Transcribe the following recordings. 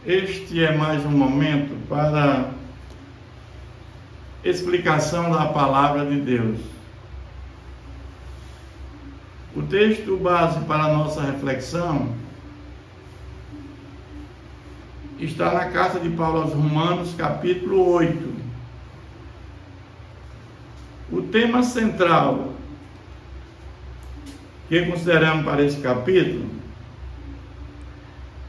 Este é mais um momento para explicação da palavra de Deus. O texto base para a nossa reflexão está na carta de Paulo aos Romanos, capítulo 8. O tema central que consideramos para esse capítulo,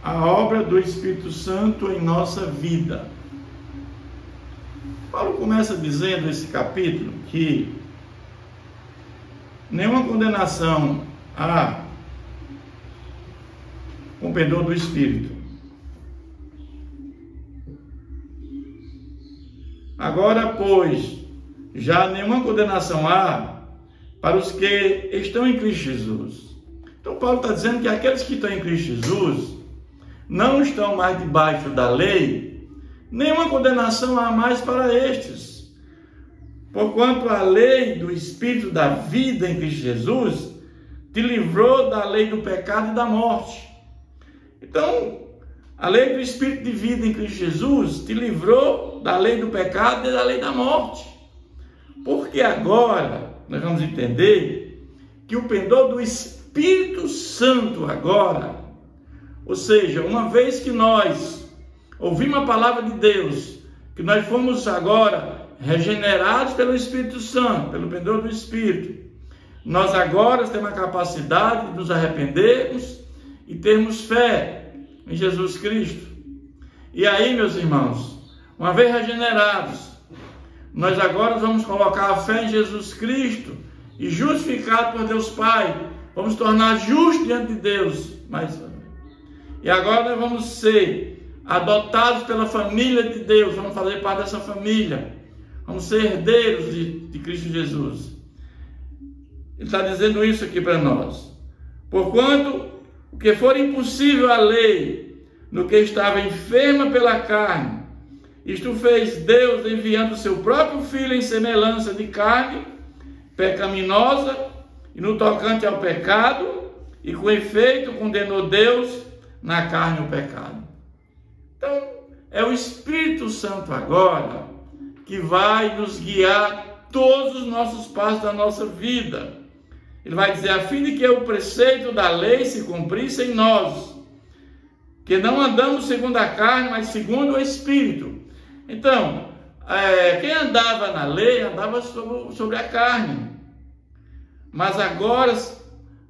a obra do Espírito Santo em nossa vida. Paulo começa dizendo nesse capítulo que nenhuma condenação há com perdão do Espírito. Agora, pois, já nenhuma condenação há para os que estão em Cristo Jesus. Então Paulo está dizendo que aqueles que estão em Cristo Jesus não estão mais debaixo da lei, nenhuma condenação há mais para estes. Porquanto a lei do Espírito da vida em Cristo Jesus te livrou da lei do pecado e da morte. Então, a lei do Espírito de vida em Cristo Jesus te livrou da lei do pecado e da lei da morte. Porque agora nós vamos entender que o pendor do Espírito Santo agora, ou seja, uma vez que nós ouvimos a palavra de Deus, que nós fomos agora regenerados pelo Espírito Santo, pelo pendor do Espírito, nós agora temos a capacidade de nos arrependermos e termos fé em Jesus Cristo. E aí, meus irmãos, uma vez regenerados, nós agora vamos colocar a fé em Jesus Cristo e justificados por Deus Pai, vamos tornar justos diante de Deus. E agora nós vamos ser adotados pela família de Deus, vamos fazer parte dessa família, vamos ser herdeiros de Cristo Jesus. Ele está dizendo isso aqui para nós. Porquanto o que for impossível à lei, no que estava enferma pela carne, isto fez Deus enviando o seu próprio Filho em semelhança de carne, pecaminosa, e no tocante ao pecado, e com efeito condenou Deus na carne o pecado. Então, é o Espírito Santo agora que vai nos guiar todos os nossos passos da nossa vida. Ele vai dizer, a fim de que o preceito da lei se cumprisse em nós, que não andamos segundo a carne, mas segundo o Espírito. Então, quem andava na lei, andava sobre a carne. Mas agora,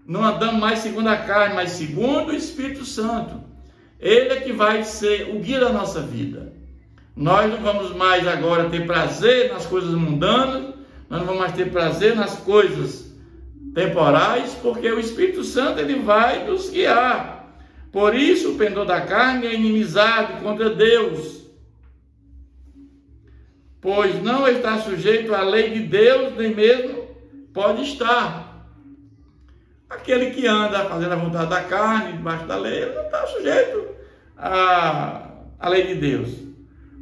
não andamos mais segundo a carne, mas segundo o Espírito Santo. Ele é que vai ser o guia da nossa vida. Nós não vamos mais agora ter prazer nas coisas mundanas, nós não vamos mais ter prazer nas coisas temporais, porque o Espírito Santo ele vai nos guiar. Por isso, o pendor da carne é inimizade contra Deus, pois não está sujeito à lei de Deus, nem mesmo pode estar. Aquele que anda fazendo a vontade da carne, debaixo da lei, ele não está sujeito à lei de Deus.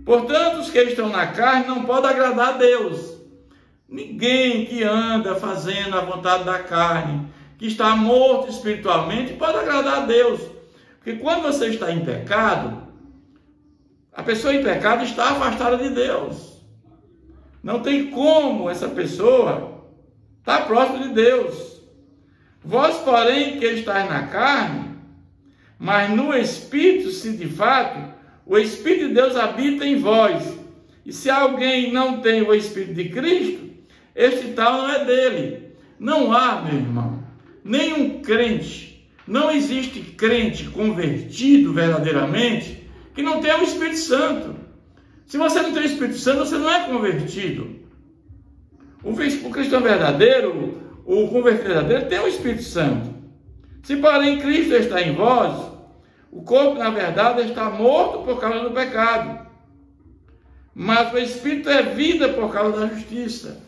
Portanto, os que estão na carne não podem agradar a Deus. Ninguém que anda fazendo a vontade da carne, que está morto espiritualmente, pode agradar a Deus. Porque quando você está em pecado, a pessoa em pecado está afastada de Deus. Não tem como essa pessoa estar próximo de Deus. Vós, porém, que estáis na carne, mas no Espírito, se de fato o Espírito de Deus habita em vós. E se alguém não tem o Espírito de Cristo, este tal não é dele. Não há, meu irmão, nenhum crente, não existe crente convertido verdadeiramente que não tenha o Espírito Santo. Se você não tem o Espírito Santo, você não é convertido. O cristão verdadeiro, o convertido verdadeiro, tem o Espírito Santo. Se porém Cristo está em vós, o corpo, na verdade, está morto por causa do pecado, mas o Espírito é vida por causa da justiça.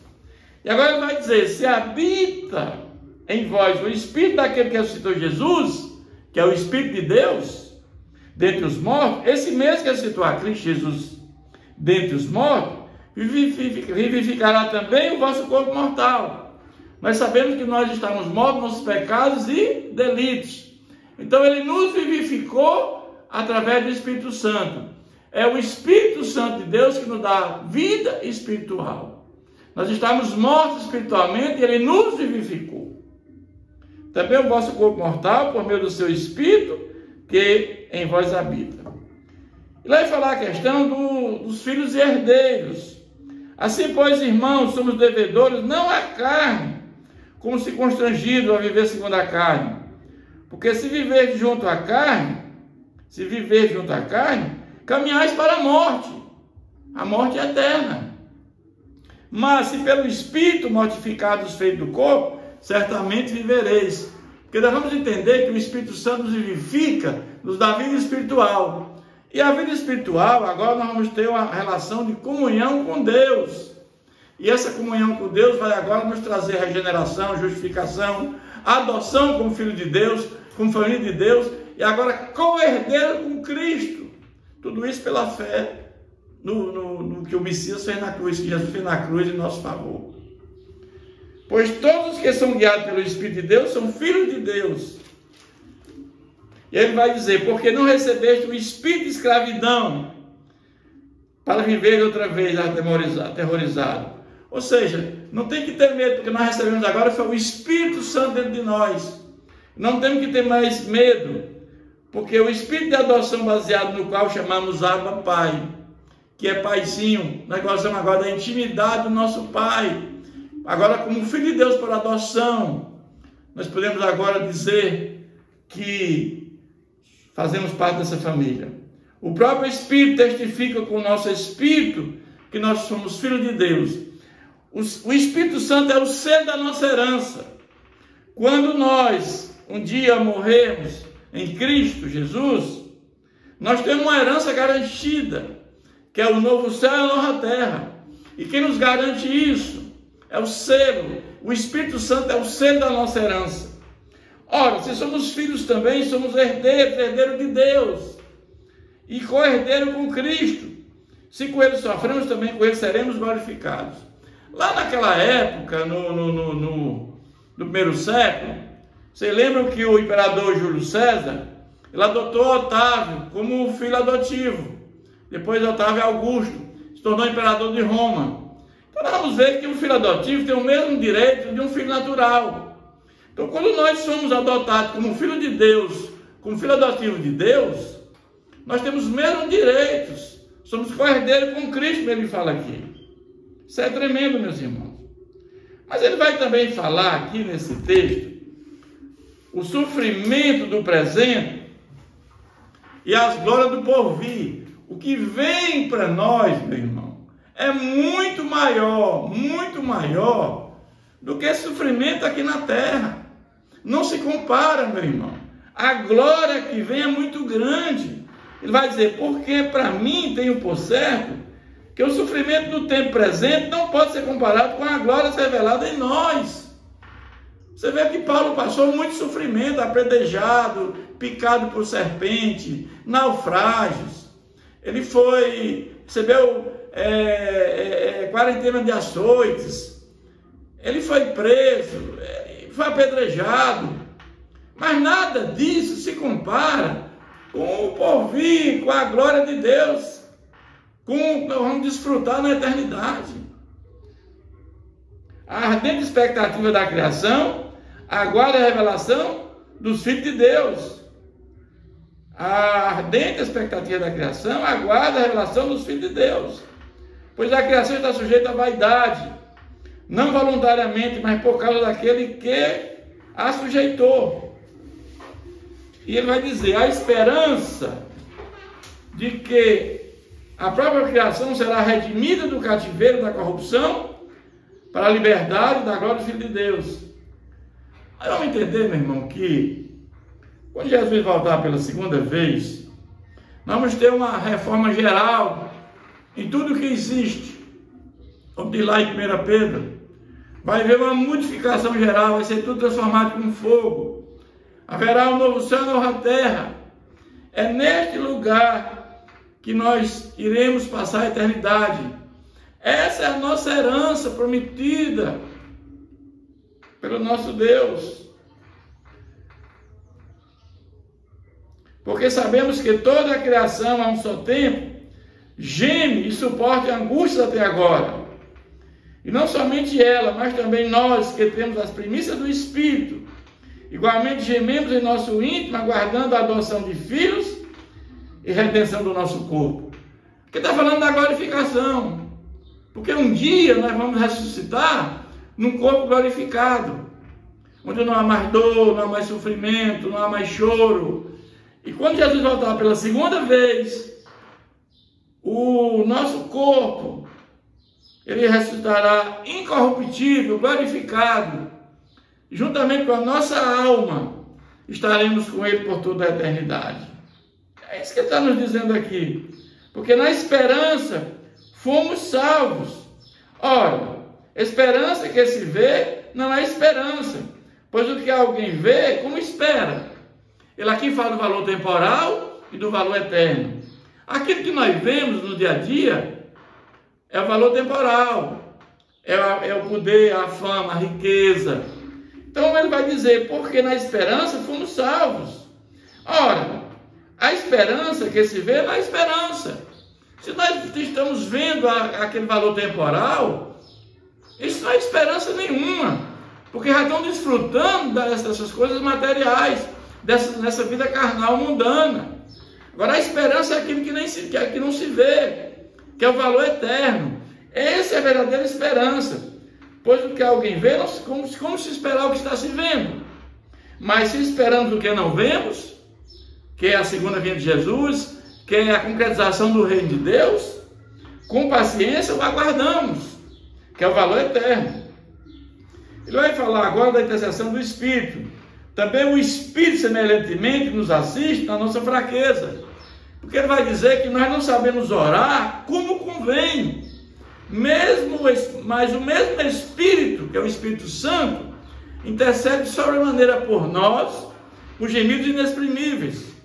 E agora ele vai dizer, se habita em vós o Espírito daquele que ressuscitou Jesus, que é o Espírito de Deus, dentre os mortos, esse mesmo que ressuscitou a Cristo Jesus dentre os mortos, vivificará também o vosso corpo mortal. Nós sabemos que nós estamos mortos nos pecados e delitos. Então ele nos vivificou através do Espírito Santo. É o Espírito Santo de Deus que nos dá vida espiritual. Nós estamos mortos espiritualmente e Ele nos vivificou. Também o vosso corpo mortal, por meio do seu Espírito, que em vós habita. E lá vai falar a questão dos filhos e herdeiros. Assim, pois, irmãos, somos devedores, não à carne, como se constrangido a viver segundo a carne. Porque se viver junto à carne, caminhais para a morte eterna. Mas se pelo Espírito mortificados os feitos do corpo, certamente vivereis. Porque nós vamos entender que o Espírito Santo nos vivifica, nos dá vida espiritual. E a vida espiritual, agora nós vamos ter uma relação de comunhão com Deus. E essa comunhão com Deus vai agora nos trazer regeneração, justificação, adoção como filho de Deus, como família de Deus, e agora co-herdeiro com Cristo. Tudo isso pela fé no que o Messias fez na cruz, que Jesus fez na cruz em nosso favor. Pois todos que são guiados pelo Espírito de Deus são filhos de Deus. E ele vai dizer, porque não recebeste o espírito de escravidão para viver outra vez aterrorizado. Ou seja, não tem que ter medo, porque nós recebemos agora foi o Espírito Santo dentro de nós. Não temos que ter mais medo, porque o Espírito de adoção baseado no qual chamamos Abba Pai, que é Paizinho, nós gostamos agora da intimidade do nosso Pai. Agora, como filho de Deus por adoção, nós podemos agora dizer que fazemos parte dessa família. O próprio Espírito testifica com o nosso Espírito que nós somos filhos de Deus. O Espírito Santo é o selo da nossa herança. Quando nós um dia morrermos em Cristo Jesus, nós temos uma herança garantida, que é o novo céu e a nova terra. E quem nos garante isso é o selo. O Espírito Santo é o selo da nossa herança. Ora, se somos filhos também, somos herdeiros de Deus e co-herdeiro com Cristo. Se com Ele sofremos, também com Ele seremos glorificados. Lá naquela época, no primeiro século, vocês lembram que o imperador Júlio César, ele adotou Otávio como filho adotivo. Depois Otávio Augusto se tornou imperador de Roma. Então nós vamos ver que o filho adotivo tem o mesmo direito de um filho natural. Então, quando nós somos adotados como filho de Deus, como filho adotivo de Deus, nós temos os mesmos direitos. Somos co-herdeiros com Cristo, como ele fala aqui. Isso é tremendo, meus irmãos. Mas ele vai também falar aqui nesse texto o sofrimento do presente e as glórias do porvir. O que vem para nós, meu irmão, é muito maior do que esse sofrimento aqui na terra. Não se compara, meu irmão. A glória que vem é muito grande. Ele vai dizer, porque para mim tenho por certo que o sofrimento do tempo presente não pode ser comparado com a glória revelada em nós. Você vê que Paulo passou muito sofrimento, apedrejado, picado por serpente, naufrágios. Ele recebeu quarentena de açoites. Ele foi preso, foi apedrejado, mas nada disso se compara com o porvir, com a glória de Deus, com o que nós vamos desfrutar na eternidade. A ardente expectativa da criação aguarda a revelação dos filhos de Deus. A ardente expectativa da criação aguarda a revelação dos filhos de Deus, pois a criação está sujeita à vaidade, não voluntariamente, mas por causa daquele que a sujeitou. E ele vai dizer, a esperança de que a própria criação será redimida do cativeiro da corrupção para a liberdade da glória do Filho de Deus. Aí vamos entender, meu irmão, que quando Jesus voltar pela segunda vez, nós vamos ter uma reforma geral em tudo que existe. Como diz lá em 1 Pedro, vai haver uma modificação geral, vai ser tudo transformado com fogo. Haverá um novo céu e uma nova terra. É neste lugar que nós iremos passar a eternidade. Essa é a nossa herança prometida pelo nosso Deus. Porque sabemos que toda a criação a um só tempo geme e suporta angústias até agora. E não somente ela, mas também nós que temos as primícias do Espírito, igualmente gememos em nosso íntimo, aguardando a adoção de filhos e redenção do nosso corpo. Porque está falando da glorificação. Porque um dia nós vamos ressuscitar num corpo glorificado, onde não há mais dor, não há mais sofrimento, não há mais choro. E quando Jesus voltar pela segunda vez, o nosso corpo, ele ressuscitará incorruptível, glorificado. Juntamente com a nossa alma, estaremos com ele por toda a eternidade. É isso que ele está nos dizendo aqui. Porque na esperança fomos salvos. Ora, esperança que se vê não é esperança, pois o que alguém vê, como espera? Ele aqui fala do valor temporal e do valor eterno. Aquilo que nós vemos no dia a dia é o valor temporal, é o poder, a fama, a riqueza. Então ele vai dizer, porque na esperança fomos salvos. Ora, a esperança que se vê não é esperança. Se nós estamos vendo aquele valor temporal, isso não é esperança nenhuma, porque já estão desfrutando dessas coisas materiais, nessa vida carnal mundana. Agora a esperança é aquilo que não se vê, que é o valor eterno. Essa é a verdadeira esperança. Pois o que alguém vê, como se esperar o que está se vendo? Mas se esperamos o que não vemos, que é a segunda vinda de Jesus, que é a concretização do reino de Deus, com paciência o aguardamos, que é o valor eterno. Ele vai falar agora da intercessão do Espírito. Também o Espírito, semelhantemente, nos assiste na nossa fraqueza. Porque ele vai dizer que nós não sabemos orar como convém. Mas o mesmo Espírito, que é o Espírito Santo, intercede sobremaneira por nós, com gemidos inexprimíveis.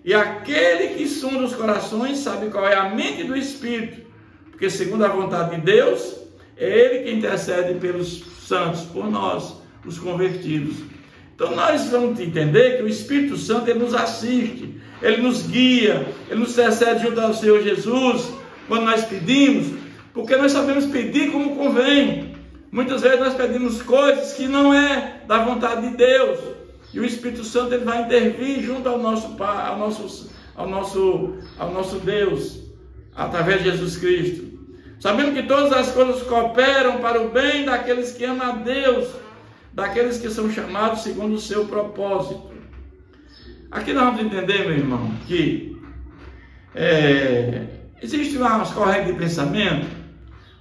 E aquele que sonda os corações sabe qual é a mente do Espírito, porque segundo a vontade de Deus, é Ele que intercede pelos santos, por nós, os convertidos. Então nós vamos entender que o Espírito Santo, ele nos assiste, ele nos guia, ele nos intercede junto ao Senhor Jesus, quando nós pedimos, porque nós sabemos pedir como convém. Muitas vezes nós pedimos coisas que não é da vontade de Deus, e o Espírito Santo, ele vai intervir junto ao nosso Pai, ao nosso Deus, através de Jesus Cristo. Sabemos que todas as coisas cooperam para o bem daqueles que amam a Deus, daqueles que são chamados segundo o seu propósito. Aqui nós vamos entender, meu irmão, que existe umas correntes de pensamento,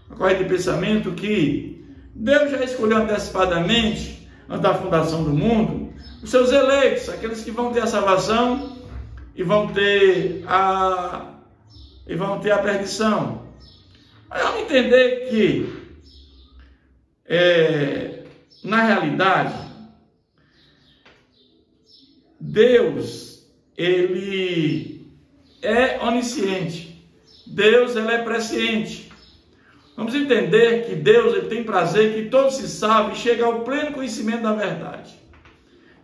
uma corrente de pensamento que Deus já escolheu antecipadamente, antes da fundação do mundo, os seus eleitos, aqueles que vão ter a salvação e vão ter a perdição. Mas vamos entender que, na realidade, Deus, ele é onisciente. Deus, ele é presciente. Vamos entender que Deus, ele tem prazer que todos se salvem e cheguem ao pleno conhecimento da verdade.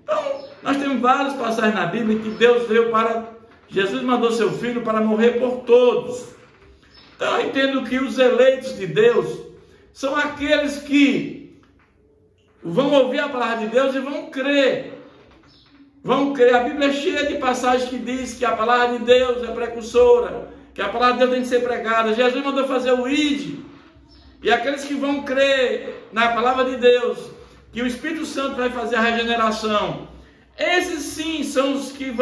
Então, nós temos várias passagens na Bíblia que Deus veio Jesus mandou seu Filho para morrer por todos. Então, eu entendo que os eleitos de Deus são aqueles que vão ouvir a palavra de Deus e vão crer. Vão crer. A Bíblia é cheia de passagens que diz que a palavra de Deus é precursora, que a palavra de Deus tem que ser pregada. Jesus mandou fazer o id. E aqueles que vão crer na palavra de Deus, que o Espírito Santo vai fazer a regeneração, esses sim são os que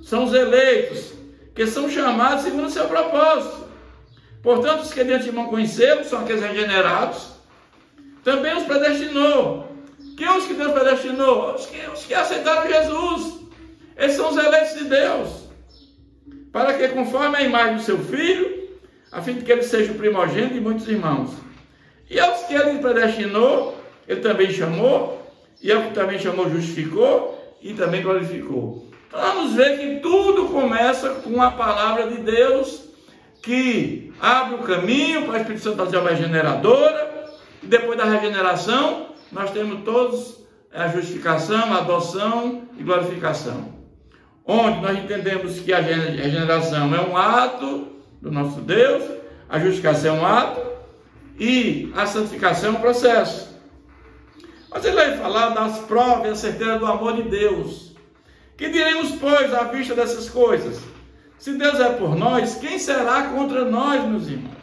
são os eleitos, que são chamados segundo o seu propósito. Portanto, os que de antemão conheceu, são aqueles regenerados, também os predestinou. Quem é os que Deus predestinou? Os que aceitaram Jesus. Esses são os eleitos de Deus, para que, conforme a imagem do seu Filho, a fim de que ele seja o primogênito de muitos irmãos. E aos que ele predestinou, ele também chamou, e ao que também chamou, justificou, e também glorificou. Então vamos ver que tudo começa com a palavra de Deus, que abre o caminho para o Espírito Santo fazer uma regeneradora, e depois da regeneração, nós temos todos a justificação, a adoção e glorificação. onde nós entendemos que a regeneração é um ato do nosso Deus, a justificação é um ato e a santificação é um processo. Mas ele vai falar das provas e a certeza do amor de Deus. Que diremos, pois, à vista dessas coisas? Se Deus é por nós, quem será contra nós, meus irmãos?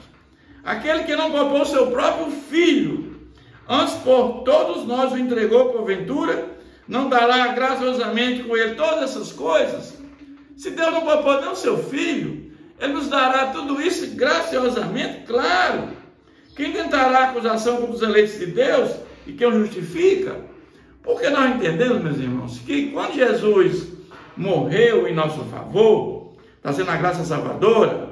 Aquele que não poupou seu próprio filho, antes por todos nós o entregou porventura, não dará graciosamente com ele todas essas coisas? Se Deus não poupou nem o seu filho, ele nos dará tudo isso graciosamente, claro. Quem tentará acusação contra os eleitos de Deus e quem o justifica? Porque nós entendemos, meus irmãos, que quando Jesus morreu em nosso favor, trazendo a graça salvadora,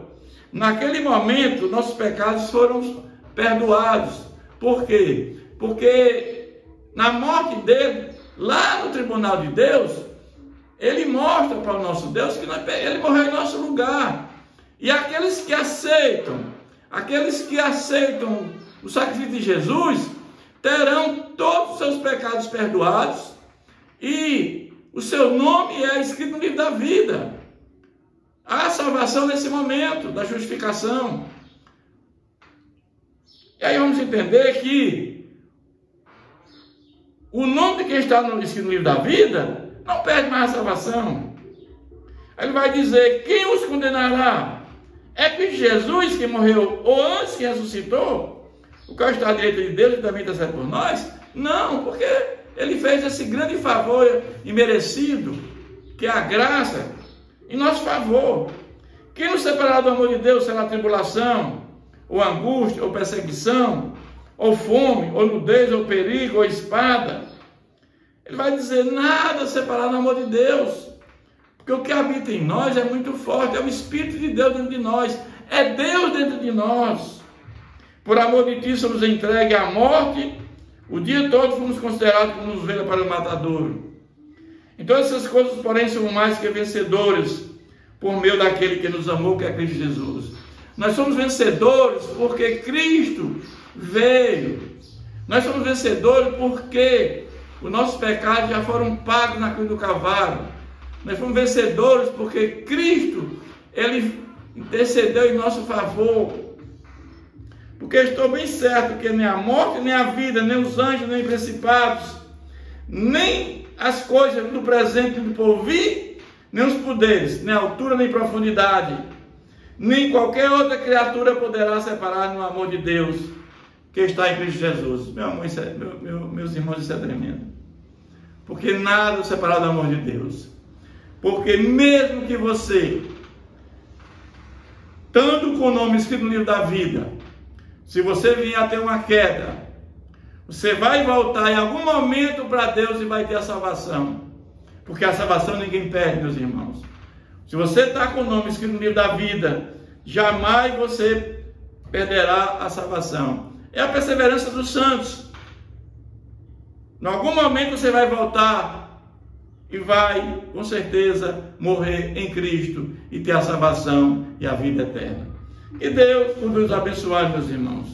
naquele momento nossos pecados foram perdoados. Por quê? Porque na morte dele, lá no tribunal de Deus, ele mostra para o nosso Deus que ele morreu em nosso lugar. E aqueles que aceitam o sacrifício de Jesus, terão todos os seus pecados perdoados e o seu nome é escrito no livro da vida. Há salvação nesse momento da justificação. E aí vamos entender que o nome de quem está escrito no livro da vida não perde mais a salvação. Ele vai dizer: quem os condenará? É que Jesus que morreu ou antes que ressuscitou, o qual está à direita de Deus e também intercede por nós? Não, porque ele fez esse grande favor imerecido, que é a graça, em nosso favor. Quem nos separará do amor de Deus será tribulação, ou angústia, ou perseguição, ou fome, ou nudez, ou perigo, ou espada? Ele vai dizer: nada separar do amor de Deus. Porque o que habita em nós é muito forte, é o Espírito de Deus dentro de nós, é Deus dentro de nós. Por amor de ti somos entregues à morte, o dia todo fomos considerados como ovelha para o matadouro. Então essas coisas, porém, são mais que vencedores, por meio daquele que nos amou, que é Cristo Jesus. Nós somos vencedores porque Cristo veio. Nós somos vencedores porque os nossos pecados já foram pagos na cruz do Calvário. Nós fomos vencedores porque Cristo, ele intercedeu em nosso favor. Porque estou bem certo que nem a morte, nem a vida, nem os anjos, nem os principados, nem as coisas do presente e do porvir, nem os poderes, nem altura, nem profundidade, nem qualquer outra criatura poderá separar no amor de Deus que está em Cristo Jesus. Meus irmãos, isso é tremendo. Porque nada separado do amor de Deus. Porque mesmo que você, tanto com o nome escrito no livro da vida, se você vier a ter uma queda, você vai voltar em algum momento para Deus e vai ter a salvação. Porque a salvação ninguém perde, meus irmãos. Se você está com o nome escrito no livro da vida, jamais você perderá a salvação. É a perseverança dos santos. Em algum momento você vai voltar e vai, com certeza, morrer em Cristo e ter a salvação e a vida eterna. Que Deus nos abençoe, meus irmãos.